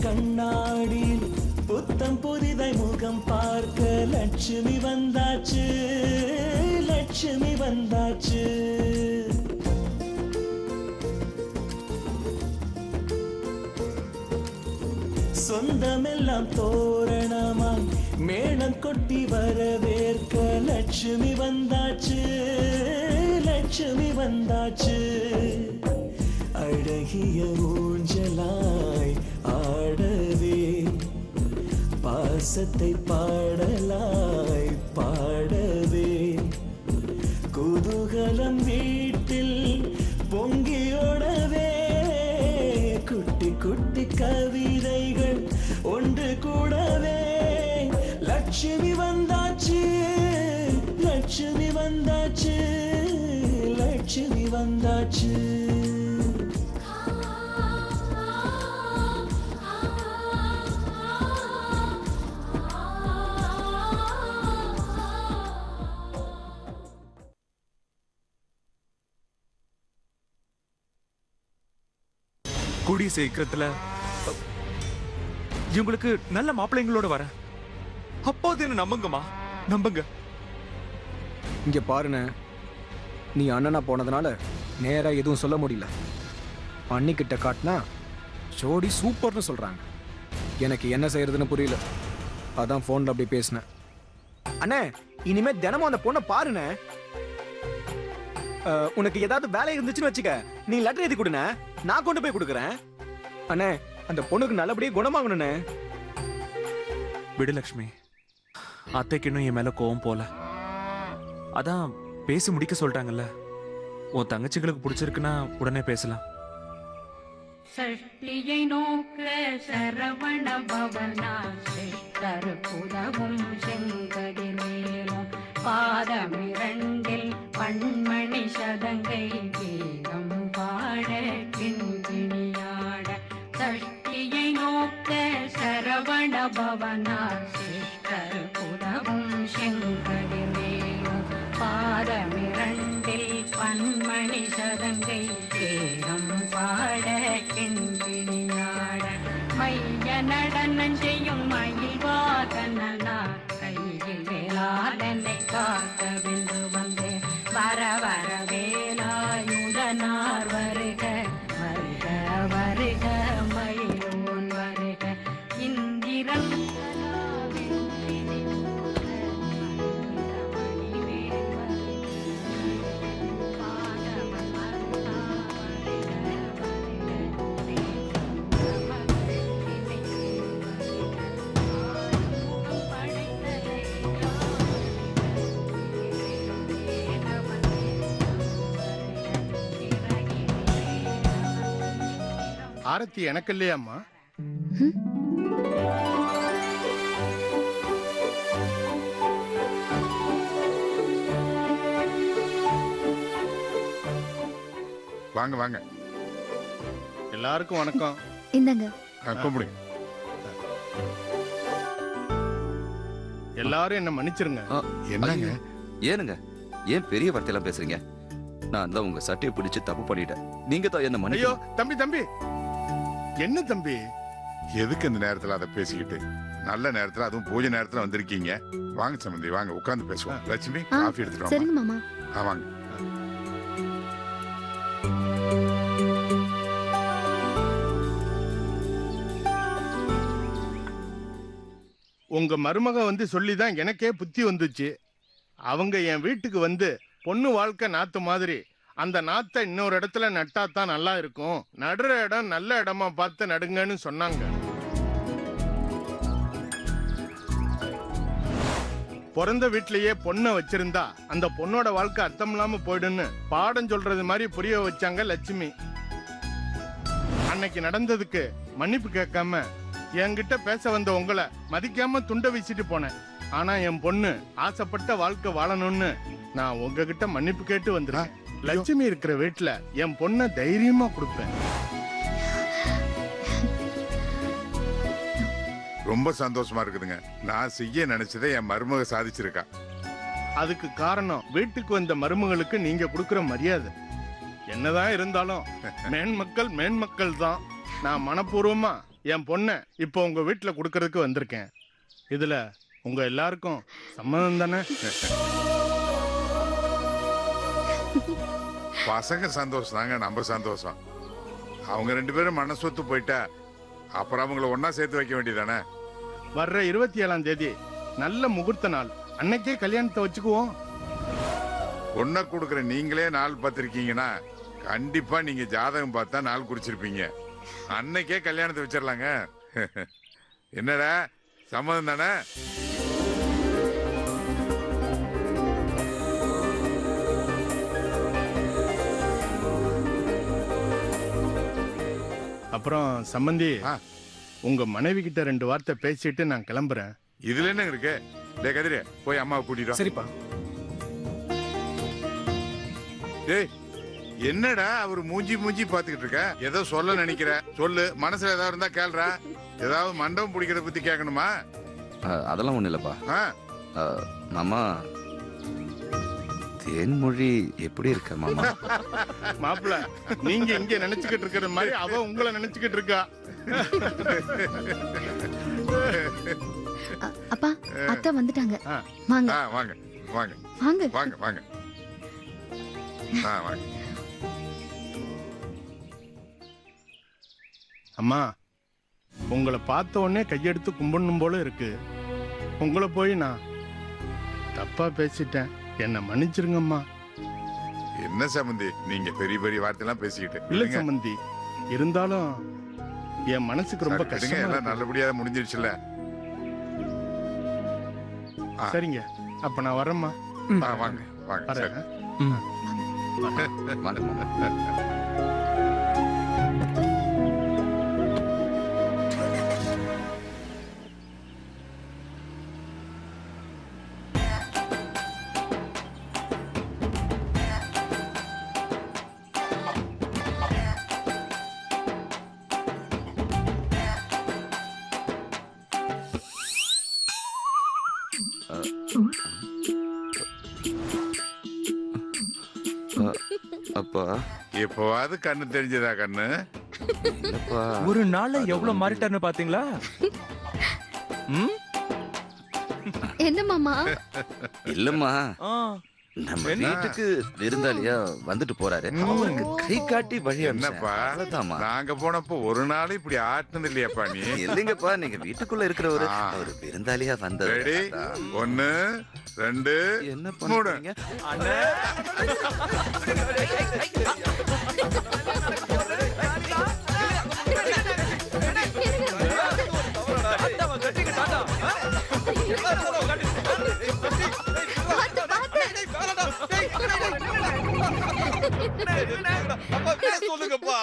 கண்ணாடியில் புத்தம் புதிதாய் முகம் பார்க்க லட்சுமி வந்தாச்சு, லட்சுமி வந்தாச்சு. சொந்தமெல்லாம் தோரணமாய் மேளம் கொட்டி வரவேற்க லட்சுமி வந்தாச்சு, லட்சுமி வந்தாச்சு. அழகிய ஊஞ்சலாய் ஆடவே பாசத்தை பாடலாய் பாடவே குதூகலம் வீட்டில் பொங்கியோடவே குட்டி குட்டி கவிதைகள் ஒன்று கூடவே லட்சுமி வந்தாச்சு, லட்சுமி வந்தாச்சு, லட்சுமி வந்தாச்சு. கூடிய சீக்கிரத்துல இவங்களுக்கு நல்ல மாப்பிள்ளைங்களோட வர அப்போது என்ன நம்புங்கம்மா, நம்புங்க. இங்க பாருன, நீ அண்ணனா போனதுனால நேரா எதுவும் சொல்ல முடியல. அண்ணிக்கிட்ட காட்டினா ஜோடி சூப்பர்னு சொல்றாங்க. எனக்கு என்ன செய்யறதுன்னு புரியல, அதான் போன்ல அப்படி பேசினேன். அண்ணே, இனிமே தினமும் அந்த பொண்ணை பாருன. உனக்கு ஏதாவது வேலை இருந்துச்சுன்னு வச்சுக்க, நீ லெட்டர் எழுதி கொடுன, நான் கொண்டு போய் கொடுக்குறேன். அண்ணே, அந்த பொண்ணுக்கு நல்லபடியா குணமாகணுண்ணே. விடுலட்சுமி, அத்தைக்கு இன்னும் என் மேல கோவம் போல. அதான் பேசி முடிக்க சொல்லிட்டாங்கல்ல. உன் தங்கச்சிகளுக்கு பிடிச்சிருக்குன்னா உடனே பேசலாம். சஷ்டியை நோக்க சரவண பவனா சிஷ்டர் புதவும் செங்கதிரேலும் பாதமிரண்டில் பண்மணி சதங்கை வேகம் பாட கிண்கிணியாட. சஷ்டியை நோக்க சரவண பவனா சிஷ்டர் புதவும் செங்கதிரேலும் பாதமிரண்டில் பண்மணி சதங்கை வேகம் பாட கிண்கிணியாட. மைய நடனம் செய்யும் மயில் வாகனனா கையில் வேளாளனை காக்க வென்று வந்தே. வர வர வேலாயுதனார் வருக வருக வருக மயிலோன் வருக. இந்திரன் ஆரத்தி எனக்கு இல்லையாம்மா? வாங்க வாங்க. எல்லாருக்கும் வணக்கம். இந்தாங்க. கும்பிடுங்க. எல்லாரும் என்ன மன்னிச்சிருங்க. என்னங்க? ஏனுங்க ஏன் பெரிய வார்த்தையெல்லாம் பேசுறீங்க? நான் தான் உங்க சட்டையை பிடிச்சு தப்பு பண்ணிட்டேன். நீங்க தான் என்ன மன்னிக்க. ஐயோ தம்பி தம்பி, என்ன தம்பி? எதுக்கு இந்த நேரத்துல அதை பேசிக்கிட்டு? நல்ல நேரத்துல, அதுவும் பூஜை நேரத்துல வந்திருக்கீங்க. வாங்க சம்பந்தி, வாங்க உட்கார்ந்து பேசுவோம். லட்சுமி, காஃபி எடுத்துட்டு சரிங்க மாமா. வாங்க. உங்க மருமக வந்து சொல்லிதான் எனக்கே புத்தி வந்துச்சு. அவங்க என் வீட்டுக்கு வந்து பொண்ணு வாழ்க்கை நாத்து மாதிரி அந்த நாத்தை இன்னொரு இடத்துல நட்டாத்தான் நல்லா இருக்கும், நடுற இடம் நல்ல இடமா பார்த்து நடுங்கன்னு சொன்னாங்க. பிறந்த வீட்லயே பொண்ணை வச்சிருந்தா அந்த பொண்ணோட வாழ்க்கை அர்த்தம் இல்லாம போயிடுன்னு பாடம் சொல்றது மாதிரி புரிய வச்சாங்க லட்சுமி. அன்னைக்கு நடந்ததுக்கு மன்னிப்பு கேட்காம என்கிட்ட பேச வந்த உங்களை மதிக்காம துண்டை வீசிட்டு போனேன். ஆனா என் பொண்ணு ஆசைப்பட்ட வாழ்க்கை வாழணும்னு நான் உங்ககிட்ட மன்னிப்பு கேட்டு வந்திருக்கேன். லட்சுமி இருக்கிற வீட்டுல என் பொண்ணை தைரியமா கொடுப்பேன். ரொம்ப சந்தோஷமா இருக்குதுங்க. நான் செய்ய நினைச்சதை என் மருமக சாதிச்சிருக்கா. அதுக்கு காரணம் வீட்டுக்கு வந்த மருமகளுக்கு நீங்க கொடுக்கிற மரியாதை. என்னதான் இருந்தாலும் மேன்மக்கள் தான். நான் மனப்பூர்வமா என் பொண்ணை இப்போ உங்க வீட்டுல கொடுக்கறதுக்கு வந்திருக்கேன். இதுல உங்க எல்லாருக்கும் சம்மதம் தானே? பசங்க சந்தோஷம் தாங்க, நம்ம சந்தோஷம். அவங்க 2 பேரும் மனசொத்து போயிட்டா அப்புறம் அவங்கள ஒன்னா சேர்த்து வைக்க வேண்டியதானே. வர்ற 27ஆம் தேதி நல்ல முகூர்த்த நாள். அன்னைக்கே கல்யாணத்தை வச்சுக்குவோம். பொண்ணை கொடுக்குற நீங்களே நாள் பார்த்திருக்கீங்கன்னா கண்டிப்பா நீங்க ஜாதகம் பார்த்தா நாள் குறிச்சிருப்பீங்க. அன்னைக்கே கல்யாணத்தை வச்சிடலாங்க. என்னடா சம்மதம் தானே? அப்புறம் சம்பந்தி, உங்க மனைவி கிட்ட 2 வார்த்தை பேசிட்டு நான் கிளம்புறேன். இதுல என்ன இருக்கு? டேய் கதிரே, போய் அம்மாவை கூட்டிட்டு வா. சரிப்பா. டேய் என்னடா அவர் மூஞ்சி பாத்துக்கிட்டு இருக்க? ஏதோ சொல்ல நினைக்கிற சொல்லு. மனசுல ஏதாவது இருந்தா கேள்றா. ஏதாவது மண்டபம் பிடிக்கிறத பத்தி கேட்கணுமா? அதெல்லாம் ஒண்ணு இல்லப்பா. மாமா, தேன்மொழி எப்படி இருக்க மாமா? மாப்பிள்ள, நீங்க இங்க நினைச்சுக்கிட்டு இருக்கிற மாதிரி அவ உங்களை நினைச்சுக்கிட்டு இருக்கா. அப்பா, அத்தை வந்துட்டாங்க. வாங்க வாங்க வாங்க வாங்க வாங்க வாங்க. வாங்க. அம்மா, உங்களை பார்த்த உடனே கையெடுத்து கும்பிடணும் போல இருக்கு. உங்களை போய் நான் தப்பா பேசிட்டேன், என்ன மன்னிச்சிருங்கம்மா. என்ன சம்பந்தி நீங்க பெரிய வார்த்தையெல்லாம் பேசிக்கிட்டு இல்ல சம்பந்தி, இருந்தாலும் என் மனசுக்கு ரொம்ப கஷ்டமா எல்லாம் இருக்கு. நல்லபடியா முடிஞ்சிருச்சுல. சரிங்க, அப்ப நான் வரேம்மா. வாங்க வாங்க. சரி. வாங்க மாமா. அப்பா, எப்பவாவது கண்ணு தெரிஞ்சதா? கண்ணு இல்லப்பா. ஒரு நாள்ல எவ்வளவு மாறிட்டாருன்னு பாத்தீங்களா? என்ன மாமா? இல்லம்மா, ஆ, நம்ம வீட்டுக்கு விருந்தாளியா வந்துட்டு போறாரு. அவருக்கு கை காட்டி வழி என்னப்பா அவ்வளவுதாம்மா. நாங்க போனப்போ ஒரு நாள் இப்படி ஆட்டினது இல்லையாப்பா நீ? இல்லைங்கப்பா, நீங்க வீட்டுக்குள்ள இருக்கிற ஒரு விருந்தாளியா வந்தது. ரெடி? 1 2 என்ன 3. பண்ணுங்க அண்ணே. சொல்லுங்கப்பா.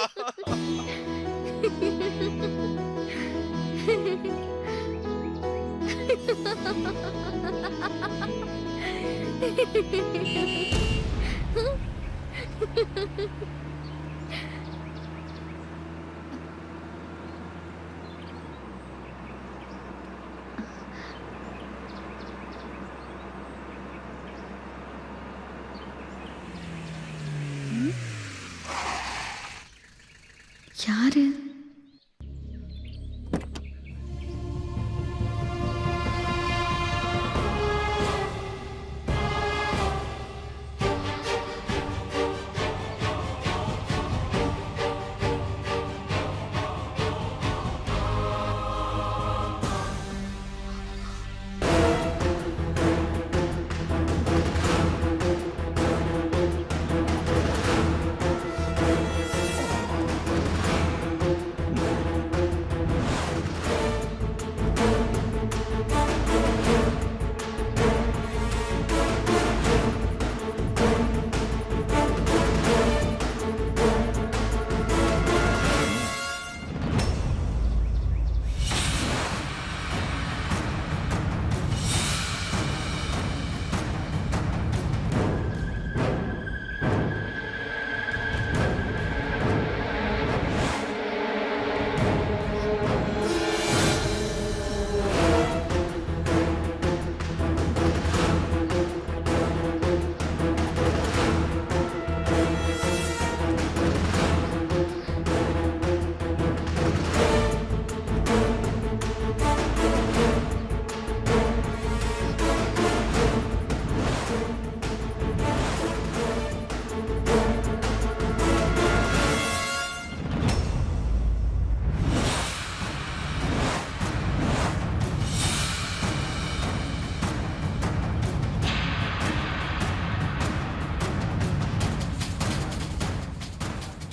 யாரு?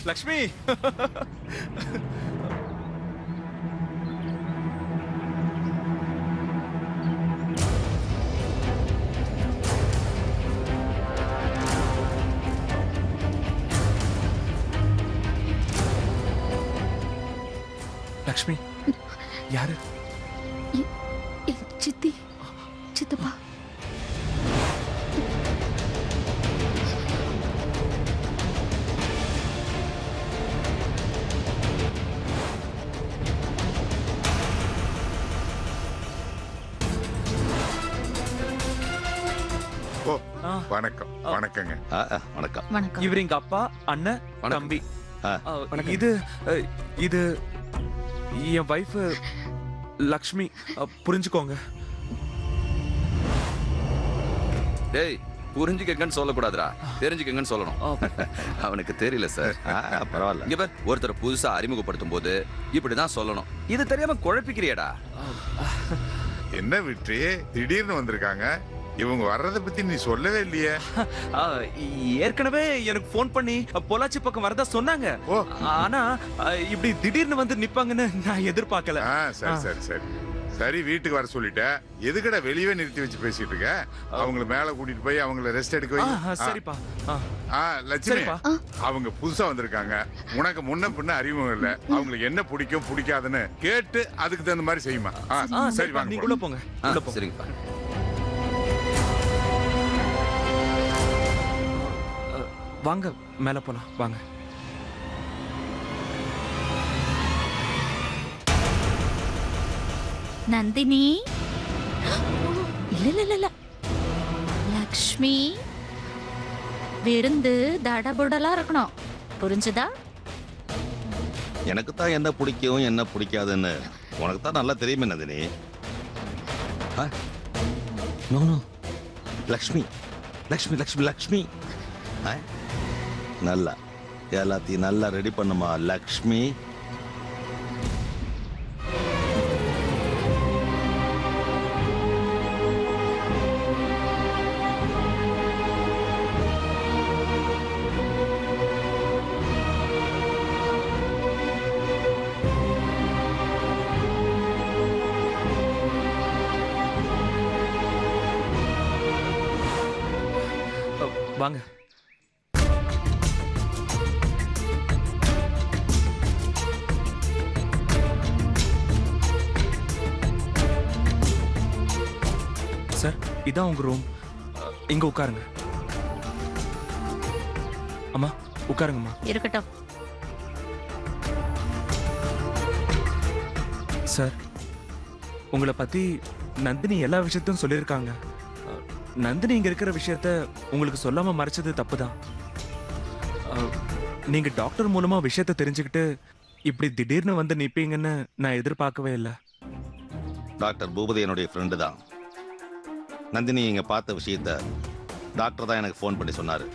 லக்ஷ்மி லக்ஷ்மி யாரு? என் சித்தி, சித்தப்பா. ஓ வணக்கம். வணக்கங்க. வணக்கம். வணக்கம். இவர் எங்க அப்பா, அண்ணன், வணக்கம். தம்பி. வணக்கம். இது என் வைஃப் லக்ஷ்மி. புரிஞ்சுக்கோங்க. டேய் புரிஞ்சுக்கங்கன்னு சொல்லக்கூடாதுடா, தெரிஞ்சுக்கங்கன்னு சொல்லணும். அவனுக்கு தெரியல சார். பரவாயில்ல. இங்க பார், ஒருத்தரை புதுசா அறிமுகப்படுத்தும் போது இப்படிதான் சொல்லணும். இது தெரியாம குழப்பிக்கிறியடா. என்ன விட்டு திடீர்னு வந்திருக்காங்க? இவங்க வர்றத பத்தி நீ சொல்லவே இல்லையே. ஏற்கனவே எனக்கு ஃபோன் பண்ணி பொள்ளாச்சி பக்கம் வரதா சொன்னாங்க. ஓ. ஆனா இப்படி திடீர்னு வந்து நிப்பாங்கன்னு நான் எதிர்பார்க்கல. சரி சரி சரி சரி, வீட்டுக்கு வர சொல்லிட்டேன். எதுக்கடா வெளியவே நிறுத்தி வச்சு பேசிட்டு இருக்க? அவங்கள மேல கூட்டிட்டு போய் அவங்கள ரெஸ்ட் எடுக்க வை. சரிப்பா. லட்சுமி, சரிப்பா. அவங்க புதுசா வந்திருக்காங்க. உனக்கு முன்ன பின்ன அறிமுகம் இல்ல. அவங்களுக்கு என்ன பிடிக்கும் பிடிக்காதுன்னு கேட்டு அதுக்கு தகுந்த மாதிரி செய்யுமா? சரி சரிப்பா, வாங்க. நீங்க உள்ள போங்க. உள்ள போங்க. சரிங்கப்பா. வாங்க மேல போலாம். வாங்க. நந்தினி, இல்ல இல்ல இல்ல இல்ல, லக்ஷ்மி, விருந்து தடபுடலா இருக்கணும், புரிஞ்சுதா? எனக்கு தான் என்ன பிடிக்கும் என்ன பிடிக்காதுன்னு உனக்கு தான் நல்லா தெரியுமே நந்தினி. No no, Lakshmi Lakshmi Lakshmi Lakshmi. நல்லா எல்லாத்தையும் நல்லா ரெடி பண்ணுமா லக்ஷ்மி. வாங்க. சார், இதான் உங்க ரூம். இங்க உட்காருங்க. அம்மா உட்காருங்கம்மா. இருக்கட்டும். சார், உங்களை பத்தி நந்தினி எல்லா விஷயத்தையும் சொல்லியிருக்காங்க. நந்தினி இங்க இருக்கிற விஷயத்த உங்களுக்கு சொல்லாம மறைச்சது தப்புதான். நீங்க டாக்டர் மூலமா விஷயத்த தெரிஞ்சுக்கிட்டு இப்படி திடீர்னு வந்து நிப்பீங்கன்னு நான் எதிர்பார்க்கவே இல்லை. டாக்டர் பூபதி என்னுடைய ஃப்ரெண்டு தான். நந்தினி இங்க பார்த்த விஷயத்த டாக்டர் தான் எனக்கு ஃபோன் பண்ணி சொன்னாரு.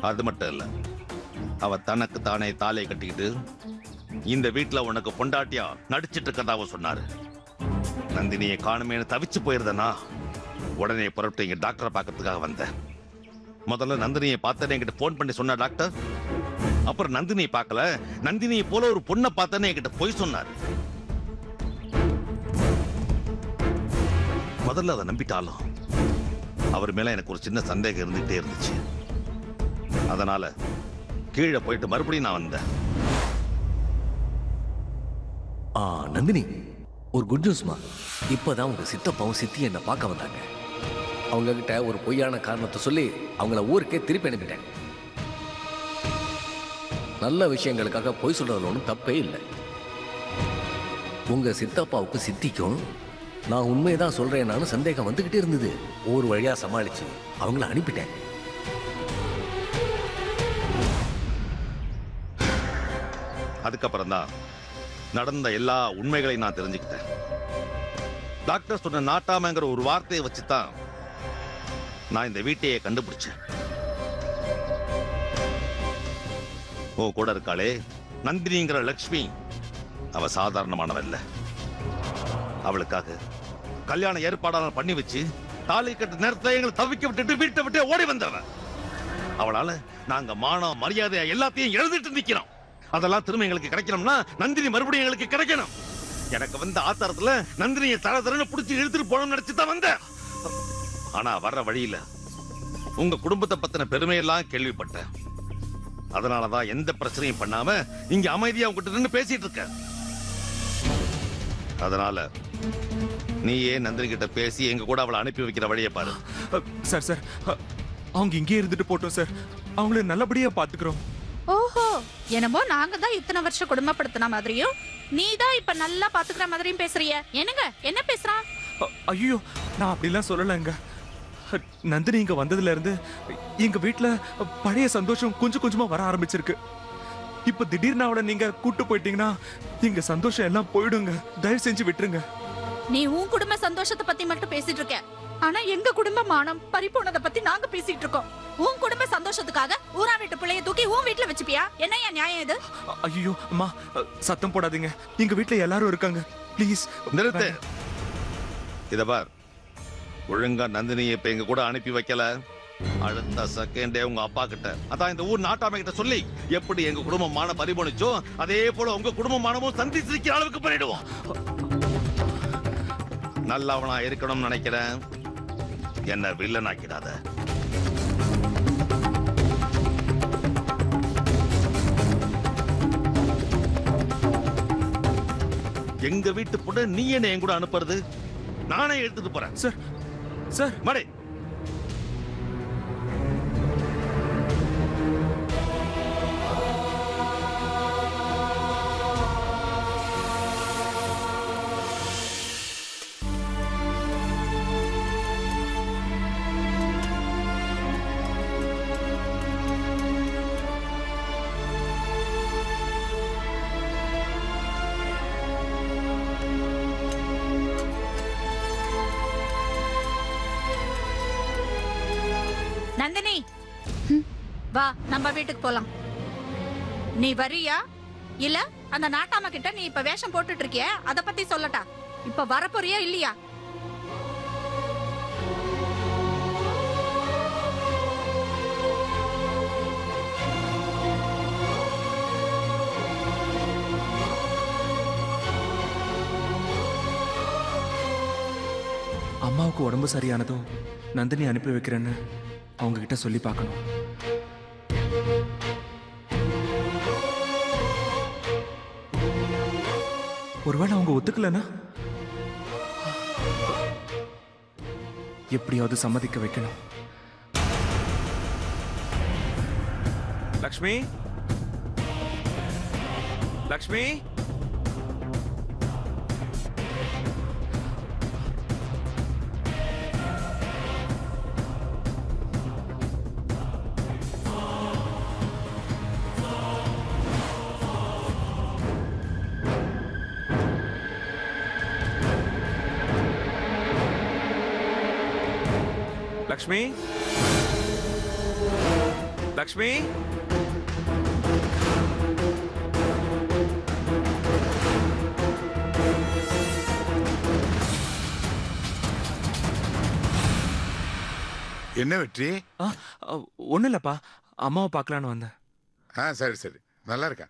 அது மட்டும் இல்ல, அவ தனக்கு தானே தாலியை கட்டிக்கிட்டு இந்த வீட்டுல உனக்கு பொண்டாட்டியா நடிச்சிட்டு இருக்கதாவும் சொன்னாரு. நந்தினியை காணுமேனு தவிச்சு போயிருந்தனா உடனே புறப்பட்டு இங்க டாக்டரை பார்க்கறதுக்காக வந்தேன். முதல்ல நந்தினியை பார்த்தேன்னு என்கிட்ட ஃபோன் பண்ணி சொன்ன டாக்டர். அப்புறம் நந்தினியை பார்க்கல, நந்தினியை போல ஒரு பொண்ணை பார்த்தேன்னு என்கிட்ட போய் சொன்னாரு. முதல்ல அதை நம்பிட்டாலும் அவர் மேல எனக்கு ஒரு சின்ன சந்தேகம் இருந்துகிட்டே இருந்துச்சு. அதனால கீழே போயிட்டு மறுபடியும் நான் வந்தேன். நந்தினி, ஒரு குட் நியூஸ்மா. இப்பதான் உங்க சித்தப்பாவும் சித்தி என்ன பார்க்க வந்தாங்க. அவங்க கிட்ட ஒரு பொய்யான காரணத்தை சொல்லி அவங்கள ஊருக்கே திருப்பி அனுப்பிட்டேன். நல்ல விஷயங்களுக்காக பொய் சொல்றதுல ஒன்றும் தப்பே இல்லை. உங்க சித்தப்பாவுக்கும் சித்திக்கும் நான் உண்மையதான் சொல்றேன்னு சந்தேகம் வந்துகிட்டே இருந்தது. ஒரு வழியா சமாளிச்சு அவங்கள அனுப்பிட்டேன். அதுக்கப்புறம் தான் நடந்த எல்லா உண்மைகளையும் நான் தெரிஞ்சுக்கிட்டேன். டாக்டர் சொன்ன நாட்டாமங்கிற ஒரு வார்த்தையை வச்சுதான் நான் இந்த வீட்டையே கண்டுபிடிச்சேன். ஓ கூட இருக்காளே நந்தினிங்கிற லக்ஷ்மி, அவ சாதாரணமானவ இல்ல. அவளுக்காக கல்யாண ஏற்பாடான பண்ணி வச்சு தாலி கட்டு நேரத்தை எங்களை தவிக்க விட்டுட்டு வீட்டை விட்டு ஓடி வந்தவ. அவளால நாங்க மானம் மரியாதை எல்லாத்தையும் எழுதிட்டு நிக்கிறோம். அதெல்லாம் திரும்ப எங்களுக்கு கிடைக்கணும்னா நந்தினி மறுபடியும் எங்களுக்கு கிடைக்கணும். எனக்கு வந்த ஆத்தாரத்துல நந்தினியை தர தரன்னு புடிச்சு இழுத்துட்டு போகணும்னு நினைச்சுதான் வந்தேன். ஆனா வர்ற வழியில உங்க குடும்பத்தை பத்தின பெருமையெல்லாம் கேள்விப்பட்டேன். அதனாலதான் எந்த பிரச்சனையும் பண்ணாம இங்க அமைதியா உங்ககிட்ட நின்று பேசிட்டு இருக்க. அதனால நீயே நந்தினி கிட்ட பேசி எங்க கூட அவளை அனுப்பி வைக்கிற வழியை பாரு. சார் சார் அவங்க இங்கே இருந்துட்டு போட்டோம் சார். அவங்கள நல்லபடியா பாத்துக்கிறோம். ஓஹோ, என்னமோ நாங்க தான் இத்தனை வருஷம் குடும்பப்படுத்தின மாதிரியும் நீ தான் இப்ப நல்லா பாத்துக்கிற மாதிரியும் பேசுறிய. என்னங்க என்ன பேசுறான்? ஐயோ, நான் அப்படிலாம் சொல்லலைங்க. நந்தினி இங்க வந்ததுல இருந்து எங்க வீட்டுல பழைய சந்தோஷம் கொஞ்சம் கொஞ்சமா வர ஆரம்பிச்சிருக்கு. இப்ப திடீர்னு அவளை நீங்க கூட்டு போயிட்டீங்கன்னா எங்க சந்தோஷம் எல்லாம் போயிடுங்க. தயவு செஞ்சு விட்டுருங்க. நீ உன் குடும்ப சந்தோஷத்தை பத்தி மட்டும் பேசிட்டு இருக்க. ஆனா எங்க குடும்ப மானம் பறிப்போனதை பத்தி நாங்க பேசிட்டு இருக்கோம். உன் குடும்ப சந்தோஷத்துக்காக ஊரா வீட்டு பிள்ளைய தூக்கி உன் வீட்டுல வச்சுப்பியா? என்னையா நியாயம் இது? ஐயோ அம்மா, சத்தம் போடாதீங்க. எங்க வீட்டுல எல்லாரும் இருக்காங்க. ப்ளீஸ் நிறுத்து. இத பார், ஒழுங்கா நந்தினியை இப்ப எங்க கூட அனுப்பி வைக்கல, அடுத்த செகண்டே உங்க அப்பா கிட்ட, அதான் இந்த ஊர் நாட்டாமை கிட்ட சொல்லி எப்படி எங்க குடும்பமான பறிபோனிச்சோ அதே போல உங்க குடும்பமானமும் சந்திச்சிருக்கிற அளவுக்கு பண்ணிடுவோம். நல்லவனா இருக்கணும்னு நினைக்கிறேன், என்ன வில்லன் ஆக்கிடாத. எங்க வீட்டு பொண்ணு நீ என்ன என் கூட அனுப்புறது? நானே எடுத்துட்டு போறேன். சார் சார் மடே, நந்தினி வா, நம்ம வீட்டுக்கு போலாம். நீ வரியா இல்ல அந்த நாட்டாம கிட்ட நீ இப்ப வேஷம் போட்டுட்டு இருக்கிய அத பத்தி சொல்லட்டா? இப்ப வரப்போறியா இல்லையா? அம்மாவுக்கு உடம்பு சரியானதும் நந்தினி அனுப்பி வைக்கிறேன்னு அவங்க கிட்ட சொல்லி பார்க்கணும். ஒருவேளை அவங்க ஒத்துக்கலன்னா எப்படியாவது சம்மதிக்க வைக்கணும். லக்ஷ்மி, லக்ஷ்மி, லக்ஷ்மி, லக்ஷ்மி, என்ன வெற்றி? ஒண்ணு இல்லப்பா, அம்மாவை பார்க்கலான்னு வந்தேன். சரி சரி, நல்லா இருக்கா?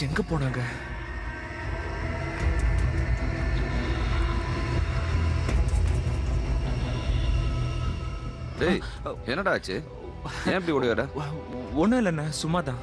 எங்க போனாங்க? டேய், என்னடா ஆச்சு? ஏன் இப்படி ஓடி வர? ஒண்ணும் இல்லைண்ணே, சும்மாதான்.